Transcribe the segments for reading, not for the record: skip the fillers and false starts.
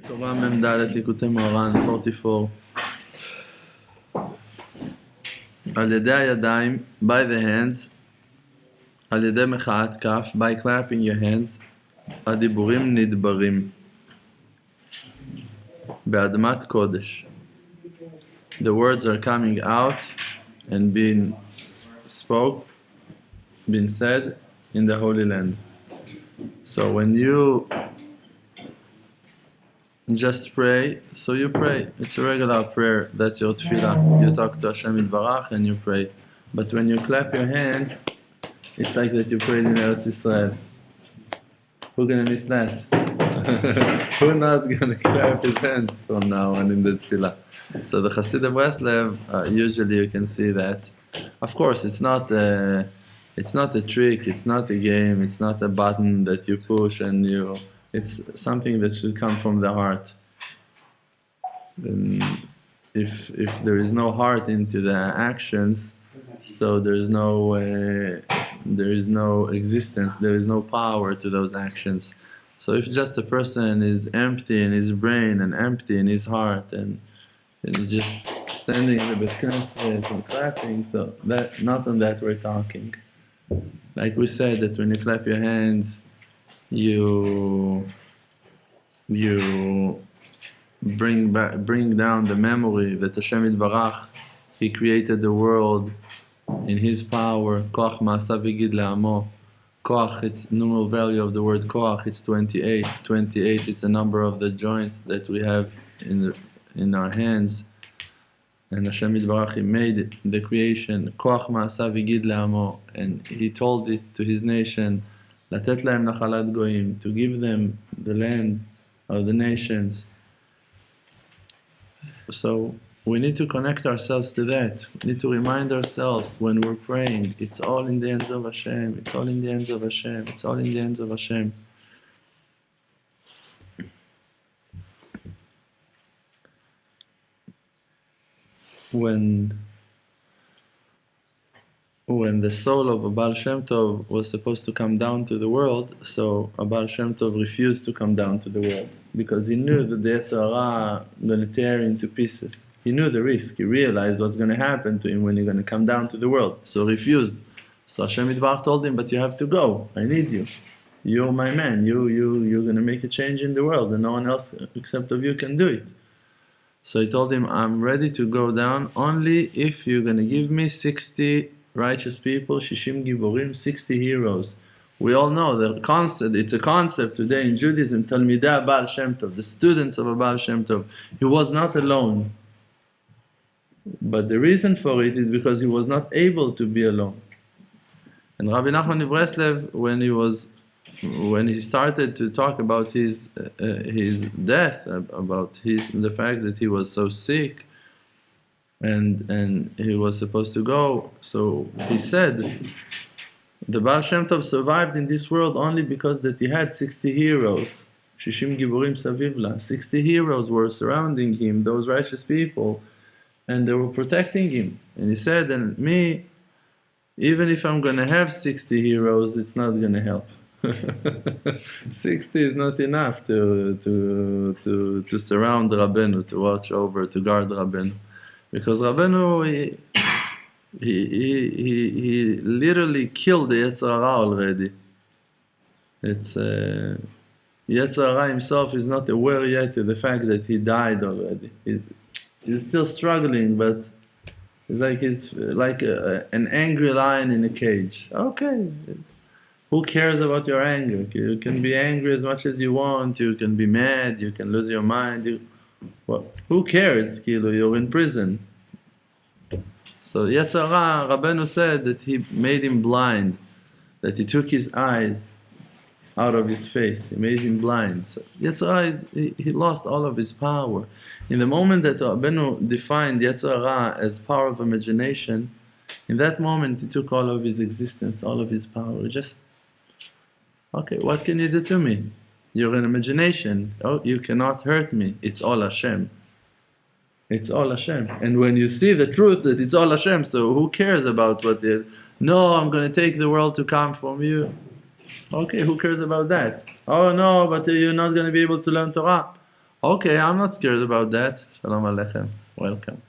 תורה מ"ד ליקוטי מוהר"ן 44. על ידי הידיים, by the hands, על ידי מחאת כף, by clapping your hands, הדיבורים נדברים. באדמת קודש. The words are coming out and being said in the Holy Land. So when you just pray, so you pray. It's a regular prayer. That's your tefillah. You talk to Hashem Yitbarach and you pray. But when you clap your hands, it's like that you prayed in Eretz Israel. Who's gonna miss that? Who's not gonna clap his hands from now on in the tefillah? So the Chassid of Breslev, usually you can see that. Of course, it's not a trick. It's not a game. It's not a button that you push and you. It's something that should come from the heart. And if there is no heart into the actions, so there is no existence, there is no power to those actions. So if just a person is empty in his brain and empty in his heart and just standing in the Beit Knesset and clapping, so that not on that we're talking. Like we said, that when you clap your hands, you bring down the memory that Hashem Yitbarach, He created the world in His power. Koach ma'asav yigid le'amo. Koach, it's numeral value of the word koach, it's 28. 28 is the number of the joints that we have in our hands. And Hashem Yitbarach, He made the creation. Koach ma'asav yigid le'amo. And He told it to His nation, Latet lahem nachalat goyim, to give them the land of the nations. So we need to connect ourselves to that. We need to remind ourselves when we're praying, it's all in the hands of Hashem, it's all in the hands of Hashem, it's all in the hands of Hashem. When the soul of a Baal Shem Tov was supposed to come down to the world, so a Baal Shem Tov refused to come down to the world because he knew that the Yetzer Hara going to tear into pieces. He knew the risk. He realized what's going to happen to him when he's going to come down to the world. So refused. So Hashem Yitbarach told him, but you have to go. I need you. You're my man. You're going to make a change in the world and no one else except of you can do it. So he told him, I'm ready to go down only if you're going to give me 60 righteous people, Shishim Giborim, 60 heroes. We all know the concept, it's a concept today in Judaism, Talmidei Baal Shem Tov, the students of a Baal Shem Tov. He was not alone. But the reason for it is because he was not able to be alone. And Rabbi Nachman of Breslev, when he started to talk about his death, about the fact that he was so sick, and he was supposed to go. So he said, the Baal Shem Tov survived in this world only because that he had 60 heroes. Shishim Giborim Savivla. 60 heroes were surrounding him, those righteous people, and they were protecting him. And he said, and me, even if I'm going to have 60 heroes, it's not going to help. 60 is not enough to surround Rabbeinu, to watch over, to guard Rabbeinu. Because Rabbeinu, he literally killed the Yetzer Hara already. Yetzer Hara himself is not aware yet of the fact that he died already. He's still struggling, but he's like an angry lion in a cage. Okay, who cares about your anger? You can be angry as much as you want, you can be mad, you can lose your mind. Who cares? You're in prison. So Yetzer Hara, Rabbeinu said that he made him blind, that he took his eyes out of his face, he made him blind. So Yetzer Hara, he lost all of his power. In the moment that Rabbeinu defined Yetzer Hara as power of imagination, in that moment he took all of his existence, all of his power. Just, okay, what can you do to me? You're an imagination. Oh, you cannot hurt me. It's all Hashem. It's all Hashem. And when you see the truth that it's all Hashem, so who cares about what it is? No, I'm going to take the world to come from you. Okay, who cares about that? Oh no, but you're not going to be able to learn Torah. Okay, I'm not scared about that. Shalom Aleichem. Welcome.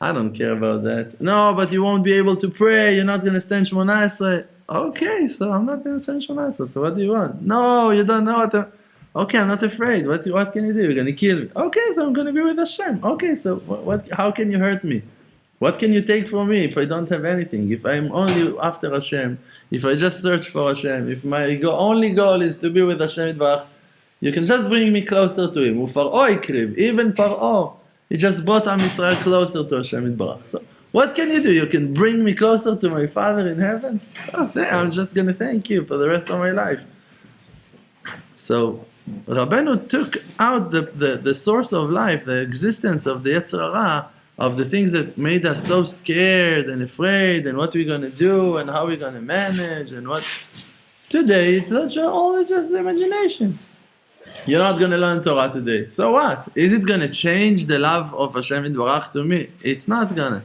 I don't care about that. No, but you won't be able to pray. You're not going to stand Shmona Esrei. Okay, so I'm not going to stand Shmona Esrei. So what do you want? No, you don't know what. Okay, I'm not afraid. What can you do? You're going to kill me. Okay, so I'm going to be with Hashem. Okay, so what? How can you hurt me? What can you take from me if I don't have anything? If I'm only after Hashem, if I just search for Hashem, if my only goal is to be with Hashem Yitbarach, you can just bring me closer to Him. Ufar'o ikriv, even Par'o, he just brought Am Yisrael closer to Hashem Yitbarach. So what can you do? You can bring me closer to my Father in heaven? Oh, I'm just going to thank you for the rest of my life. So Rabbeinu took out the source of life, the existence of the Yetzer Hara, of the things that made us so scared and afraid, and what we're going to do, and how we're going to manage, and what. Today, it's all just imaginations. You're not going to learn Torah today. So what? Is it going to change the love of Hashem Yitbarach to me? It's not going to.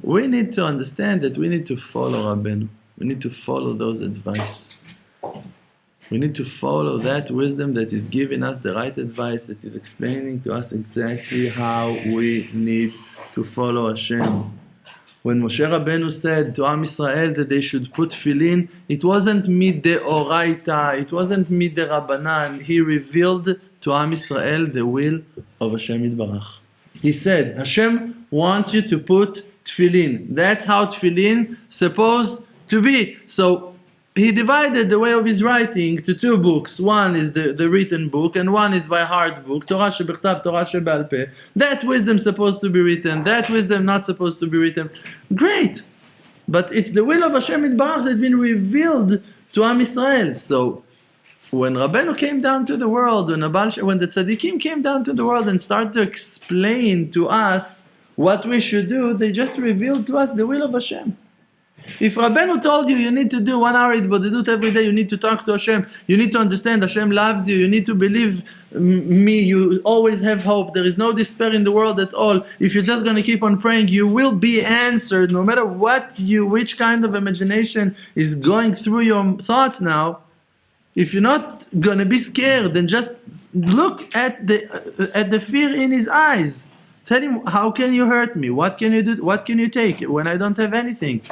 We need to understand that we need to follow Rabbeinu. We need to follow those advice. We need to follow that wisdom that is giving us the right advice, that is explaining to us exactly how we need to follow Hashem. When Moshe Rabbeinu said to Am Yisrael that they should put tefillin, it wasn't mideoraita, it wasn't miderabanan. He revealed to Am Yisrael the will of Hashem Yitbarach. He said, Hashem wants you to put tefillin. That's how tefillin supposed to be. So he divided the way of his writing to two books. One is the written book, and one is by heart book. Torah shebichtav, Torah shebe'al peh. That wisdom supposed to be written, that wisdom not supposed to be written. Great! But it's the will of Hashem Yitbarach that's been revealed to Am Yisrael. So when Rabbeinu came down to the world, when the tzaddikim came down to the world and started to explain to us what we should do, they just revealed to us the will of Hashem. If Rabbeinu told you need to do 1 hour Hitbodedut every day, you need to talk to Hashem, you need to understand Hashem loves you, you need to believe me, you always have hope, there is no despair in the world at all. If you're just going to keep on praying, you will be answered no matter which kind of imagination is going through your thoughts now. If you're not going to be scared, then just look at the fear in his eyes. Tell him, how can you hurt me? What can you do? What can you take when I don't have anything?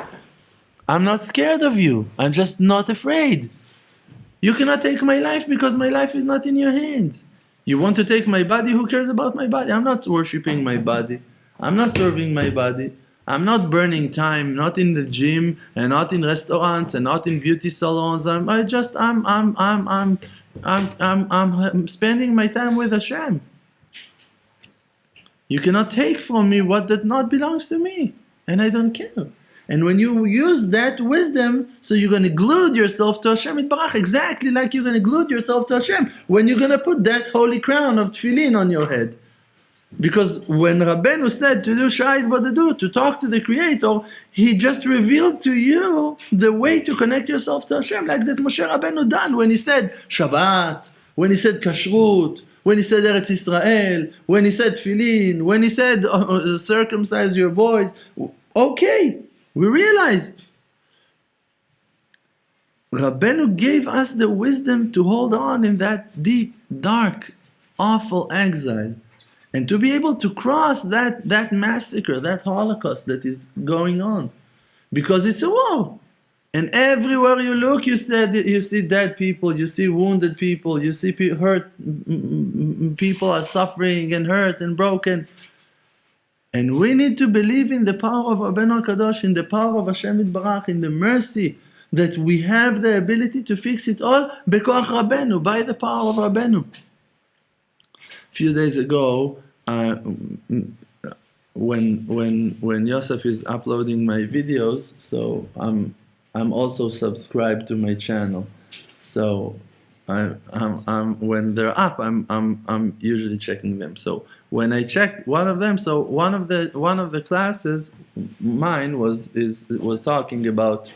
I'm not scared of you. I'm just not afraid. You cannot take my life because my life is not in your hands. You want to take my body? Who cares about my body? I'm not worshipping my body. I'm not serving my body. I'm not burning time, not in the gym, and not in restaurants, and not in beauty salons. I'm spending my time with Hashem. You cannot take from me what that not belongs to me, and I don't care. And when you use that wisdom, so you're going to glue yourself to Hashem Yitbarach, exactly like you're going to glue yourself to Hashem when you're going to put that holy crown of tefillin on your head. Because when Rabbeinu said to do Hitbodedut, to talk to the Creator, he just revealed to you the way to connect yourself to Hashem, like that Moshe Rabbeinu done when he said Shabbat, when he said Kashrut, when he said Eretz Israel, when he said tefillin, when he said circumcise your boys. Okay. We realized Rabbeinu gave us the wisdom to hold on in that deep, dark, awful exile, and to be able to cross that massacre, that Holocaust that is going on, because it's a war. And everywhere you look, you see dead people, you see wounded people, you see hurt people are suffering and hurt and broken. And we need to believe in the power of Rabbeinu HaKadosh, in the power of Hashem Yitbarach, in the mercy that we have the ability to fix it all bekoach Rabbeinu, by the power of Rabbeinu. A few days ago, when Yosef is uploading my videos, so I'm also subscribed to my channel. So when they're up, I'm usually checking them. So when I checked one of them, so one of the classes, mine was talking about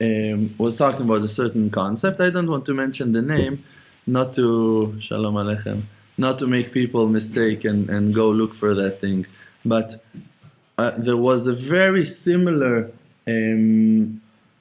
a certain concept. I don't want to mention the name, not to Shalom Aleichem, not to make people mistake and go look for that thing. But there was a very similar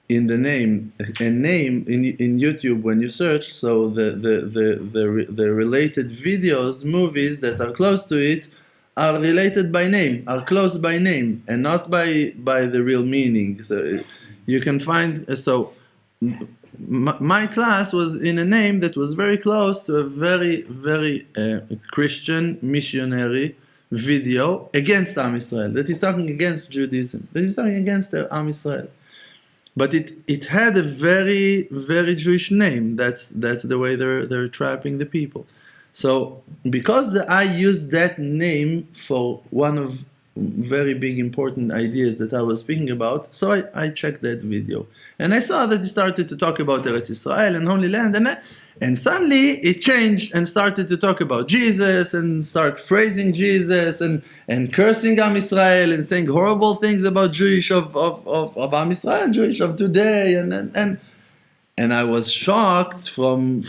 in the name, a name in YouTube when you search, so the related videos, movies that are close to it are related by name, are close by name, and not by the real meaning. So you can find, so my class was in a name that was very close to a very, very Christian missionary video against Am Yisrael, that is talking against Judaism, that is talking against Am Yisrael. But it had a very, very Jewish name. That's the way they're trapping the people. So because I used that name for one of very big important ideas that I was speaking about, so I checked that video. And I saw that he started to talk about Eretz Israel and Holy Land, and suddenly it changed and started to talk about Jesus and start praising Jesus and cursing Am Israel and saying horrible things about Jewish of Am Israel, Jewish of today, and I was shocked from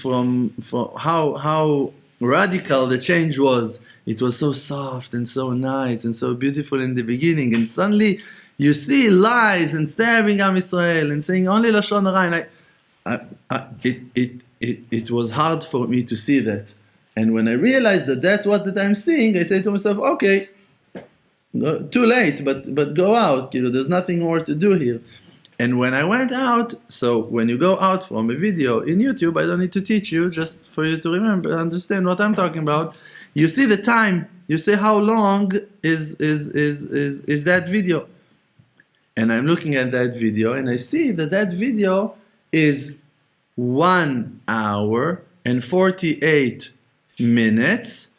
how radical the change was. It was so soft and so nice and so beautiful in the beginning, and suddenly you see lies and stabbing Am Israel and saying only Lashon Hara, and it was hard for me to see that. And when I realized that that's what I'm seeing, I said to myself, okay, too late, but go out. There's nothing more to do here. And when I went out, so when you go out from a video in YouTube, I don't need to teach you, just for you to remember, understand what I'm talking about. You see the time. You see how long is that video. And I'm looking at that video, and I see that video is 1 hour and 48 minutes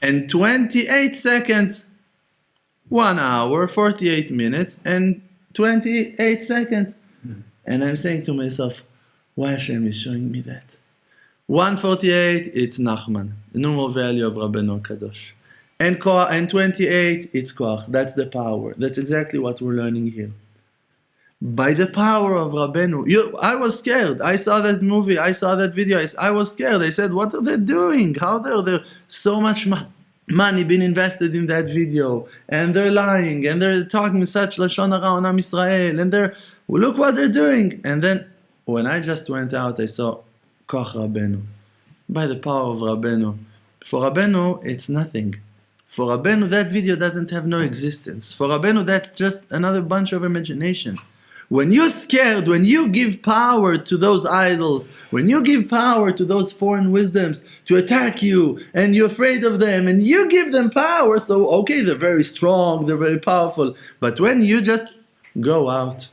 and 28 seconds. 1 hour, 48 minutes and 28 seconds. And I'm saying to myself, why Hashem is showing me that? 148, it's Nachman, the normal value of Rabbeinu Kadosh. And 28, it's Koach. That's the power. That's exactly what we're learning here. By the power of Rabbeinu. I was scared. I saw that movie. I saw that video. I was scared. I said, what are they doing? How there so much money being invested in that video? And they're lying. And they're talking such Lashon Hara on Am Yisrael. And look what they're doing. And then when I just went out, I saw Koach Rabbeinu. By the power of Rabbeinu. For Rabbeinu, it's nothing. For Rabbeinu, that video doesn't have no existence. For Rabbeinu, that's just another bunch of imagination. When you're scared, when you give power to those idols, when you give power to those foreign wisdoms to attack you, and you're afraid of them, and you give them power, so okay, they're very strong, they're very powerful, but when you just go out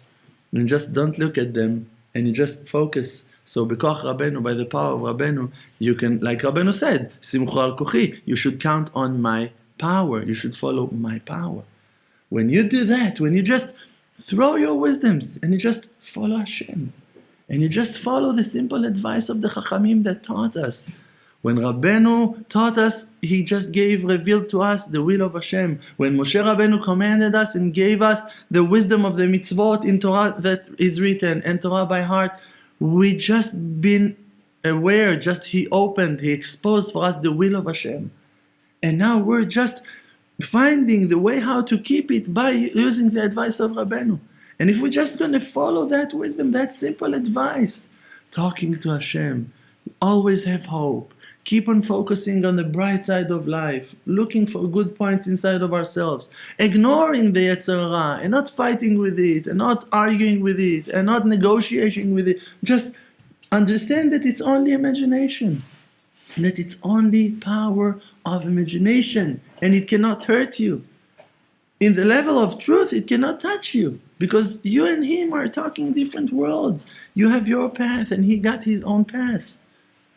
and just don't look at them, and you just focus, so b'koach Rabbeinu, by the power of Rabbeinu, you can, like Rabbeinu said, Simcha al kochi, you should count on my power, you should follow my power. When you do that, when you just throw your wisdoms and you just follow Hashem, and you just follow the simple advice of the Chachamim that taught us. When Rabbeinu taught us, he just revealed to us the will of Hashem. When Moshe Rabbeinu commanded us and gave us the wisdom of the mitzvot in Torah that is written and Torah by heart, we just been aware, he exposed for us the will of Hashem. And now we're just finding the way how to keep it by using the advice of Rabbeinu. And if we're just going to follow that wisdom, that simple advice, talking to Hashem, always have hope, keep on focusing on the bright side of life, looking for good points inside of ourselves, ignoring the Yetzer Hara and not fighting with it and not arguing with it and not negotiating with it. Just understand that it's only imagination, that it's only power of imagination, and it cannot hurt you. In the level of truth, it cannot touch you, because you and him are talking different worlds. You have your path, and he got his own path.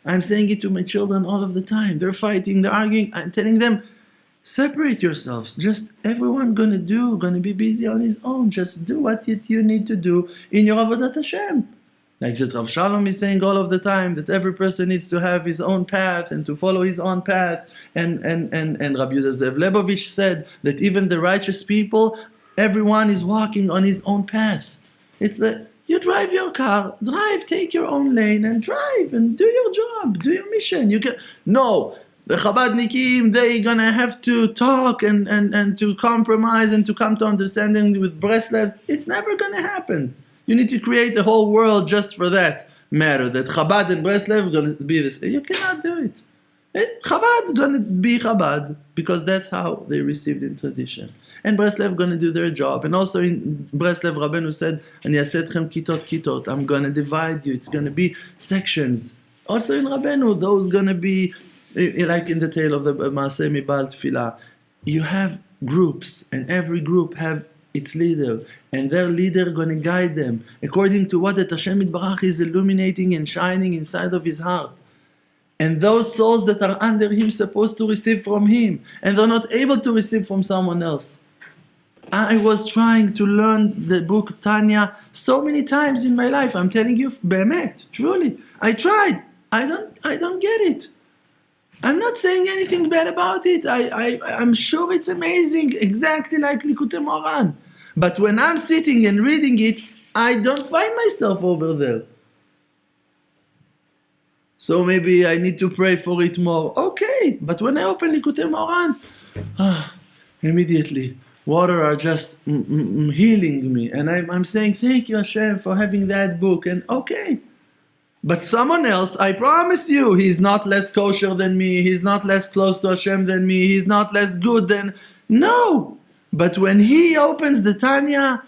I'm saying it to my children all of the time. They're fighting, they're arguing. I'm telling them, separate yourselves. Just everyone gonna be busy on his own. Just do what you need to do in your avodat Hashem. Like that Rav Shalom is saying all of the time, that every person needs to have his own path and to follow his own path. And Rabbi Yehuda Lebovich said that even the righteous people, everyone is walking on his own path. It's that you drive your car, take your own lane and drive and do your job, do your mission. No, the Chabadnikim, they're gonna have to talk and to compromise and to come to understanding with Breslevs. It's never gonna happen. You need to create a whole world just for that matter, that Chabad and Breslev are going to be this. You cannot do it. Chabad is going to be Chabad because that's how they received in tradition. And Breslev going to do their job. And also in Breslev, Rabbeinu said, "Ani asetchem kitot kitot." I'm going to divide you. It's going to be sections. Also in Rabbeinu, those going to be like in the tale of the Maaseh Mibal Tfilah. You have groups, and every group have its leader, and their leader going to guide them according to what that Hashem Yitbarach is illuminating and shining inside of his heart. And those souls that are under him supposed to receive from him, and they're not able to receive from someone else. I was trying to learn the book Tanya so many times in my life. I'm telling you, be'emet, truly, I tried. I don't get it. I'm not saying anything bad about it. I'm sure it's amazing, exactly like Likutei Moharan. But when I'm sitting and reading it, I don't find myself over there. So maybe I need to pray for it more. Okay, but when I open Likutei Moharan, immediately, water are just healing me. And I'm saying, thank you Hashem for having that book. And okay. But someone else, I promise you, he's not less kosher than me, he's not less close to Hashem than me, he's not less good than... No! But when he opens the Tanya,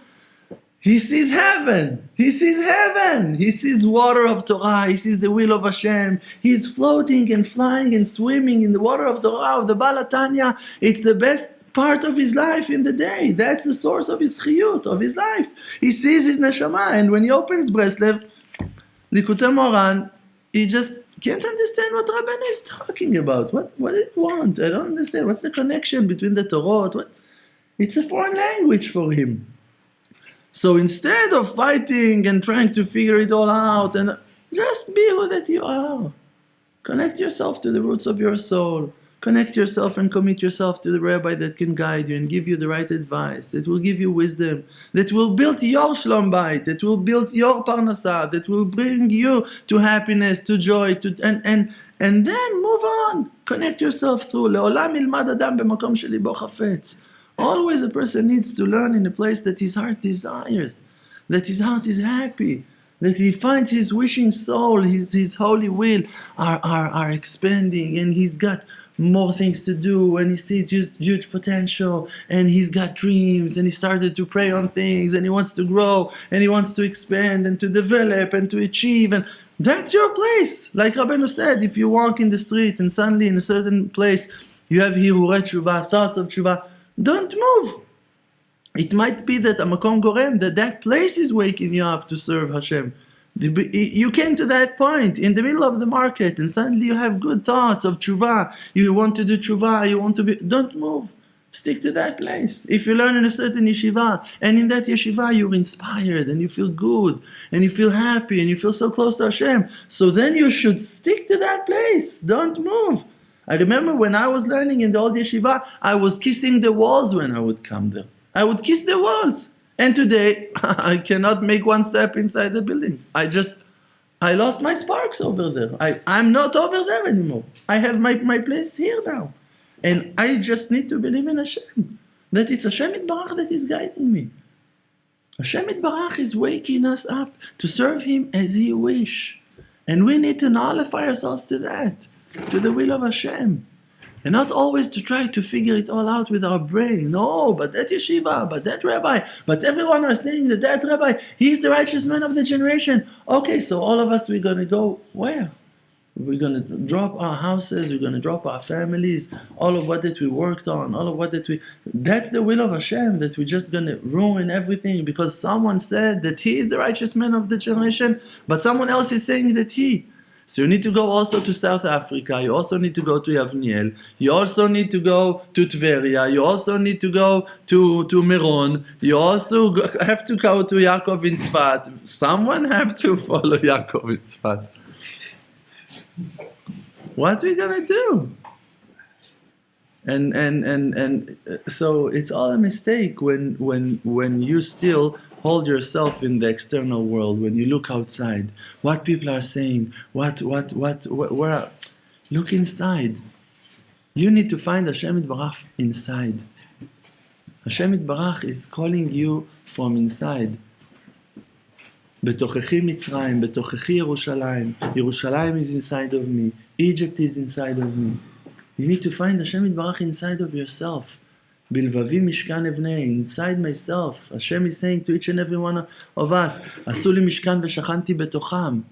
he sees heaven. He sees heaven. He sees water of Torah. He sees the will of Hashem. He's floating and flying and swimming in the water of Torah, of the Baal Tanya. It's the best part of his life in the day. That's the source of his chiyut, of his life. He sees his neshama. And when he opens Breslev, Likutei Moharan, he just can't understand what Rabbeinu is talking about. What do you want? I don't understand. What's the connection between the Torah? It's a foreign language for him. So instead of fighting and trying to figure it all out, and just be who that you are. Connect yourself to the roots of your soul. Connect yourself and commit yourself to the rabbi that can guide you and give you the right advice, that will give you wisdom, that will build your shlom bayit, that will build your parnasah, that will bring you to happiness, to joy, and then move on. Connect yourself through. Le'olam ilmad adam b'makom shelibo chafetz. Always a person needs to learn in a place that his heart desires, that his heart is happy, that he finds his wishing soul, his holy will are expanding, and he's got more things to do, and he sees huge potential, and he's got dreams, and he started to pray on things, and he wants to grow, and he wants to expand, and to develop, and to achieve, and that's your place. Like Rabbeinu said, if you walk in the street, and suddenly in a certain place, you have hirurei tshuva, thoughts of tshuva, don't move. It might be that a makom gorem, that place is waking you up to serve Hashem. You came to that point in the middle of the market, and suddenly you have good thoughts of tshuva. You want to do tshuva, you want to be... Don't move. Stick to that place. If you learn in a certain yeshiva, and in that yeshiva you're inspired, and you feel good, and you feel happy, and you feel so close to Hashem, so then you should stick to that place. Don't move. I remember when I was learning in the old yeshiva, I was kissing the walls when I would come there. I would kiss the walls. And today, I cannot make one step inside the building. I lost my sparks over there. I'm not over there anymore. I have my place here now. And I just need to believe in Hashem. That it's Hashem Yitbarach that is guiding me. Hashem Yitbarach is waking us up to serve Him as He wish. And we need to nullify ourselves to that. To the will of Hashem. And not always to try to figure it all out with our brains. No, but that yeshiva, but that rabbi, but everyone are saying that rabbi, he's the righteous man of the generation. Okay, so all of us, we're going to go where? We're going to drop our houses, we're going to drop our families, all of what that we worked on, all of what that we... That's the will of Hashem, that we're just going to ruin everything because someone said that he is the righteous man of the generation, but someone else is saying that he... So you need to go also to South Africa, you also need to go to Yavniel, you also need to go to Tveria, you also need to go to Meron, you also have to go to Yaakov in Tzfat. Someone have to follow Yaakov in Tzfat. What are we gonna do? And so it's all a mistake when you still hold yourself in the external world, when you look outside, what people are saying, where look inside. You need to find Hashem Yitbarach inside. Hashem Yitbarach is calling you from inside. בתוככי מצרים, בתוככי ירושלים. ירושלים is inside of me. Egypt is inside of me. You need to find Hashem Yitbarach inside of yourself. בלבבי משכן אבנה, inside myself. Hashem is saying to each and every one of us, עשו לי משכן ושכנתי בתוכם.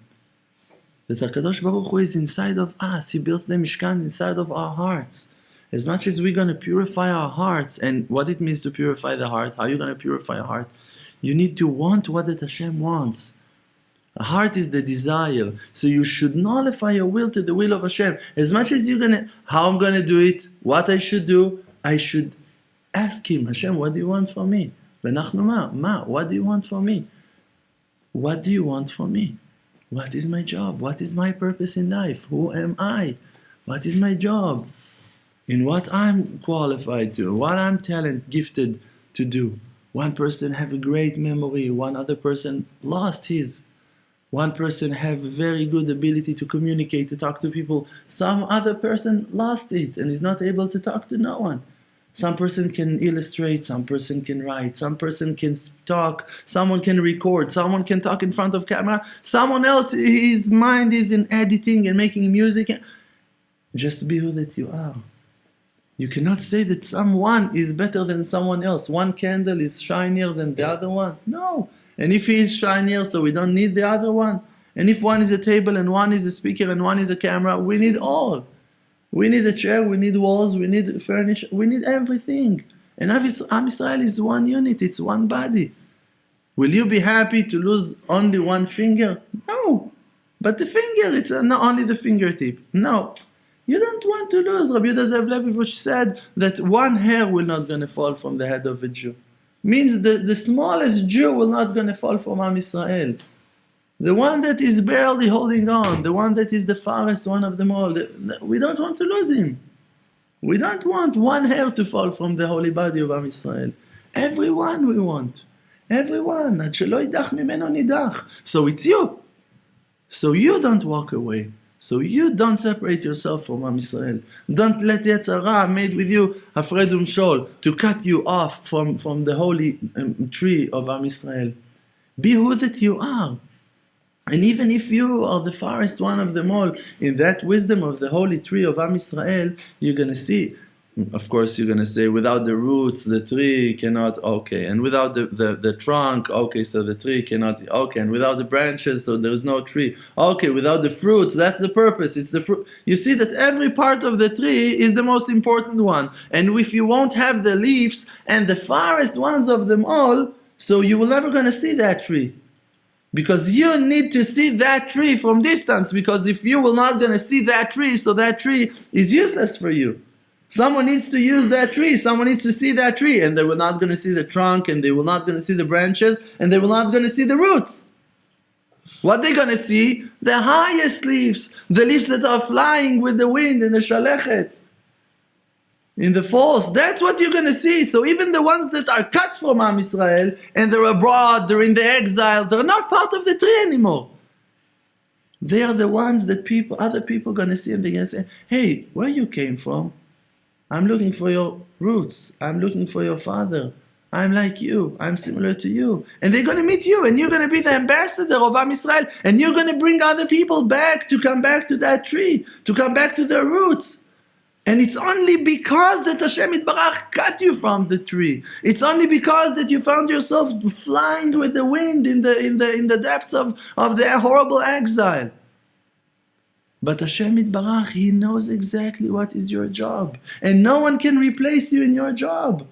That HaKadosh Baruch Hu is inside of us. He built the Mishkan inside of our hearts. As much as we're going to purify our hearts, and what it means to purify the heart, how are you going to purify a heart? You need to want what that Hashem wants. A heart is the desire. So you should nullify your will to the will of Hashem. As much as you're going to, how I'm going to do it, what I should do, I should ask Him, Hashem, what do you want from me? What do you want from me? What do you want from me? What is my job? What is my purpose in life? Who am I? What is my job? In what I'm qualified to, what I'm gifted to do. One person have a great memory, one other person lost his. One person have very good ability to communicate, to talk to people. Some other person lost it and is not able to talk to no one. Some person can illustrate, some person can write, some person can talk, someone can record, someone can talk in front of camera, someone else, his mind is in editing and making music. Just be who that you are. You cannot say that someone is better than someone else. One candle is shinier than the other one. No. And if he is shinier, so we don't need the other one. And if one is a table and one is a speaker and one is a camera, we need all. We need a chair, we need walls, we need furniture, we need everything. And Am Israel is one unit, it's one body. Will you be happy to lose only one finger? No. But the finger, it's not only the fingertip. No. You don't want to lose. Rabbi Nachman said that one hair will not going to fall from the head of a Jew. Means the smallest Jew will not going to fall from Am Israel. The one that is barely holding on, the one that is the farthest one of them all, we don't want to lose him. We don't want one hair to fall from the holy body of Am Israel. Everyone we want. Everyone. So it's you. So you don't walk away. So you don't separate yourself from Am Israel. Don't let Yetzer Hara made with you Hafred Umshol to cut you off from the holy tree of Am Israel. Be who that you are. And even if you are the farthest one of them all, in that wisdom of the holy tree of Am Israel, you're going to see, of course you're going to say, without the roots, the tree cannot, okay. And without the trunk, okay, so the tree cannot, okay. And without the branches, so there is no tree. Okay, without the fruits, that's the purpose, it's the fruit. You see that every part of the tree is the most important one. And if you won't have the leaves and the farthest ones of them all, so you will never going to see that tree. Because you need to see that tree from distance. Because if you will not going to see that tree, so that tree is useless for you. Someone needs to use that tree. Someone needs to see that tree. And they will not going to see the trunk. And they will not going to see the branches. And they will not going to see the roots. What they're going to see? The highest leaves. The leaves that are flying with the wind in the shalechet. In the force, that's what you're going to see. So even the ones that are cut from Am Israel and they're abroad, they're in the exile, they're not part of the tree anymore. They are the ones that other people are going to see and they're going to say, hey, where you came from? I'm looking for your roots. I'm looking for your father. I'm like you. I'm similar to you. And they're going to meet you and you're going to be the ambassador of Am Israel and you're going to bring other people back to come back to that tree, to come back to their roots. And it's only because that Hashem Yitbarach cut you from the tree. It's only because that you found yourself flying with the wind in the depths of the horrible exile. But Hashem Yitbarach, He knows exactly what is your job. And no one can replace you in your job.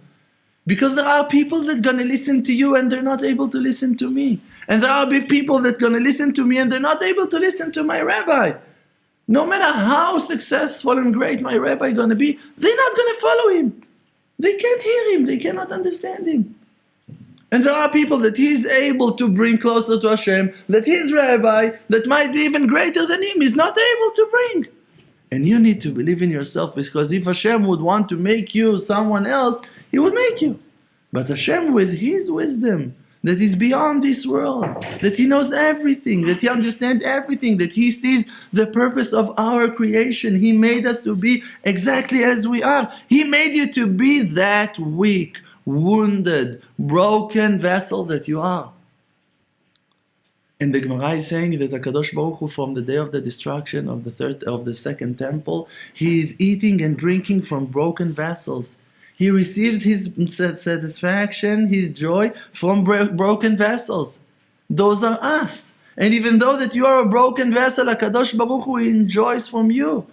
Because there are people that are going to listen to you and they're not able to listen to me. And there are people that are going to listen to me and they're not able to listen to my rabbi. No matter how successful and great my rabbi is going to be, they're not going to follow him. They can't hear him. They cannot understand him. And there are people that he's able to bring closer to Hashem, that his rabbi, that might be even greater than him, is not able to bring. And you need to believe in yourself, because if Hashem would want to make you someone else, He would make you. But Hashem, with His wisdom, that is beyond this world, that He knows everything, that He understands everything, that He sees the purpose of our creation. He made us to be exactly as we are. He made you to be that weak, wounded, broken vessel that you are. And the Gemara is saying that HaKadosh Baruch Hu, from the day of the destruction of the second temple, he is eating and drinking from broken vessels. He receives his satisfaction, his joy from broken vessels. Those are us. And even though that you are a broken vessel, HaKadosh Baruch Hu enjoys from you.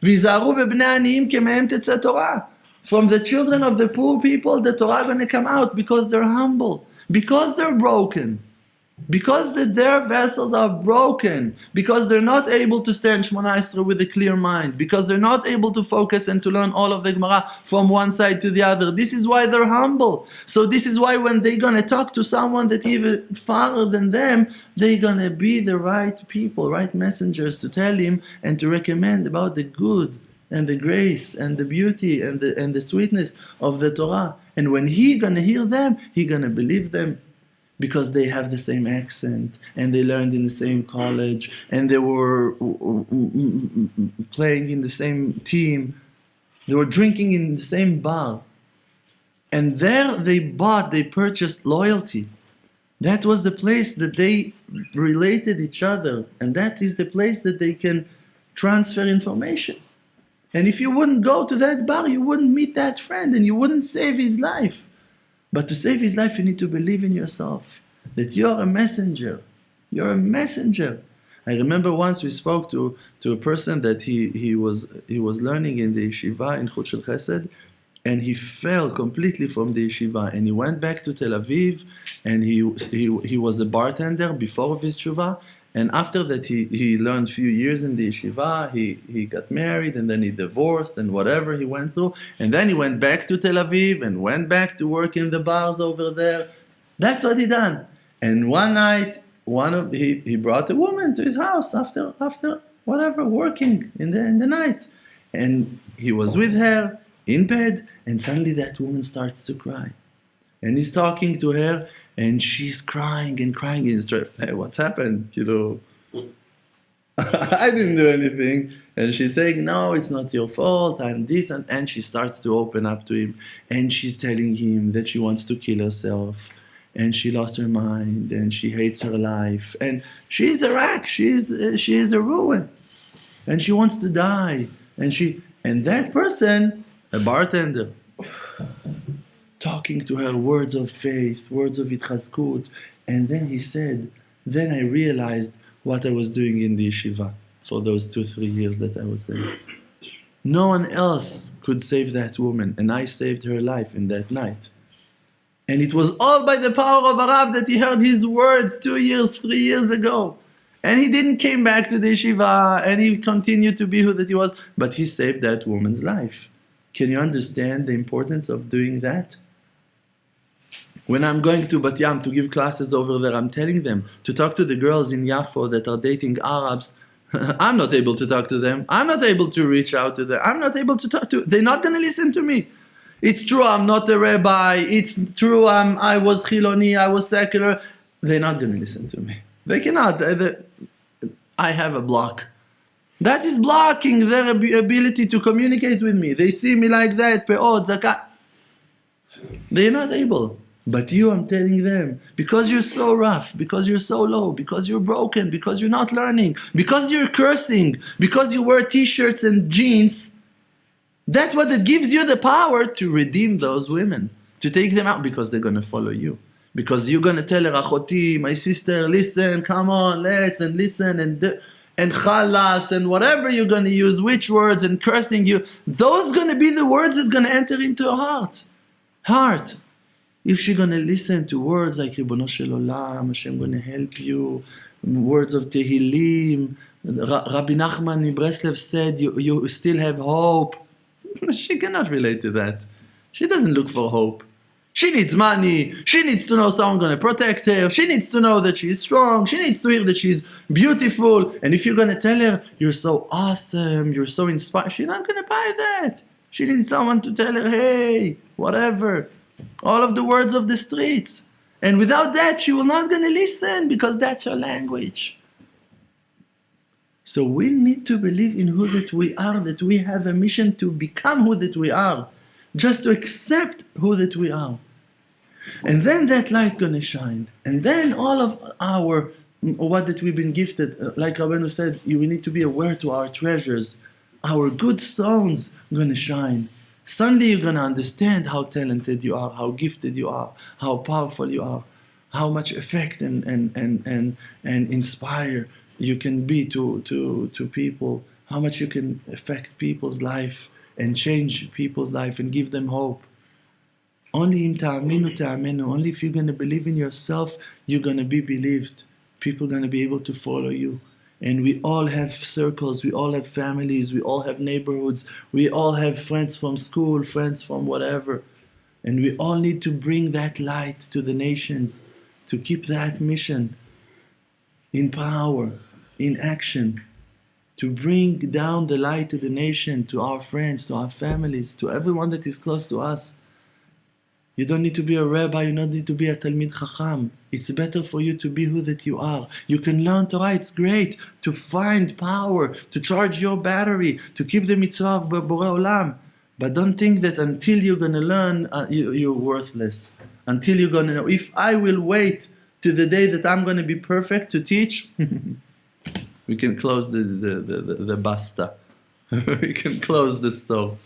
Vizaru bebnei aniyim kemehem tetzeh Torah. From the children of the poor people, the Torah is going to come out because they're humble, because they're broken. Because their vessels are broken, because they're not able to stand Shmona Esrei with a clear mind, because they're not able to focus and to learn all of the Gemara from one side to the other. This is why they're humble. So this is why when they're going to talk to someone that even farther than them, they're going to be the right people, right messengers to tell him and to recommend about the good and the grace and the beauty and the sweetness of the Torah. And when he's going to hear them, he's going to believe them. Because they have the same accent, and they learned in the same college, and they were playing in the same team, they were drinking in the same bar. And there they purchased loyalty. That was the place that they related each other, and that is the place that they can transfer information. And if you wouldn't go to that bar, you wouldn't meet that friend, and you wouldn't save his life. But to save his life, you need to believe in yourself, that you're a messenger. You're a messenger. I remember once we spoke to a person that he was learning in the yeshiva in Chut Shel Chesed, and he fell completely from the yeshiva, and he went back to Tel Aviv, and he was a bartender before his tshuva. And after that, he learned a few years in the yeshiva, he got married, and then he divorced, and whatever he went through. And then he went back to Tel Aviv, and went back to work in the bars over there. That's what he done. And one night, he brought a woman to his house after whatever, working in the night. And he was with her, in bed, and suddenly that woman starts to cry. And he's talking to her, and she's crying and crying. He's like, hey, what's happened? I didn't do anything. And she's saying, no, it's not your fault, I'm this. And she starts to open up to him. And she's telling him that she wants to kill herself. And she lost her mind. And she hates her life. And she's a wreck. She is a ruin. And she wants to die. And that person, a bartender, talking to her words of faith, words of itchazkut. And then he said, then I realized what I was doing in the yeshiva for those 2-3 years that I was there. No one else could save that woman, and I saved her life in that night. And it was all by the power of a Rav that he heard his words 2 years, 3 years ago. And he didn't came back to the yeshiva, and he continued to be who that he was, but he saved that woman's life. Can you understand the importance of doing that? When I'm going to Bat Yam to give classes over there, I'm telling them to talk to the girls in Yafo that are dating Arabs. I'm not able to talk to them. I'm not able to reach out to them. I'm not able to talk to them. They're not going to listen to me. It's true, I'm not a rabbi. It's true, I was Chiloni, I was secular. They're not going to listen to me. They cannot. I have a block. That is blocking their ability to communicate with me. They see me like that, pe'ot, zakat. They're not able. But you, I'm telling them, because you're so rough, because you're so low, because you're broken, because you're not learning, because you're cursing, because you wear t-shirts and jeans, that's what it gives you the power to redeem those women, to take them out, because they're going to follow you. Because you're going to tell her, Achoti, my sister, listen, come on, let's, and listen, and chalas, and whatever you're going to use, which words, and cursing you, those going to be the words that are going to enter into her heart. If she's going to listen to words like Ribono Shel Olam, Hashem going to help you, words of Tehillim, Rabbi Nachman of Breslev said, you still have hope. She cannot relate to that. She doesn't look for hope. She needs money. She needs to know someone going to protect her. She needs to know that she's strong. She needs to hear that she's beautiful. And if you're going to tell her, you're so awesome, you're so inspired, she's not going to buy that. She needs someone to tell her, hey, whatever. All of the words of the streets. And without that, she will not going to listen, because that's her language. So we need to believe in who that we are, that we have a mission to become who that we are. Just to accept who that we are. And then that light going to shine. And then all of our what that we've been gifted. Like Rabbeinu said, we need to be aware to our treasures. Our good stones going to shine. Suddenly you're going to understand how talented you are, how gifted you are, how powerful you are, how much effect and inspire you can be to people, how much you can affect people's life and change people's life and give them hope. Only only if you're going to believe in yourself, you're going to be believed. People are going to be able to follow you. And we all have circles, we all have families, we all have neighborhoods, we all have friends from school, friends from whatever. And we all need to bring that light to the nations, to keep that mission in power, in action, to bring down the light to the nation, to our friends, to our families, to everyone that is close to us. You don't need to be a rabbi, you don't need to be a Talmid Chacham. It's better for you to be who that you are. You can learn Torah, it's great to find power, to charge your battery, to keep the mitzvah of Borei Olam. But don't think that until you're going to learn, you're worthless. Until you're going to know. If I will wait to the day that I'm going to be perfect to teach, we can close the basta. We can close the store.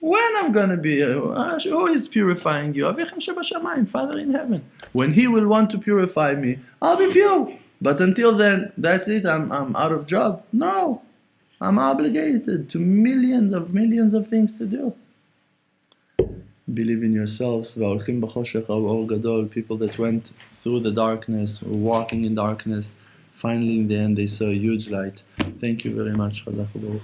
When I'm going to be, who is purifying you? Avichem Shebashamayim, Father in heaven. When He will want to purify me, I'll be pure. But until then, that's it, I'm out of job. No, I'm obligated to millions of things to do. Believe in yourselves. V'holchim b'choshech ha'or gadol. People that went through the darkness, were walking in darkness, finally in the end they saw a huge light. Thank you very much. Chazak u'baruch.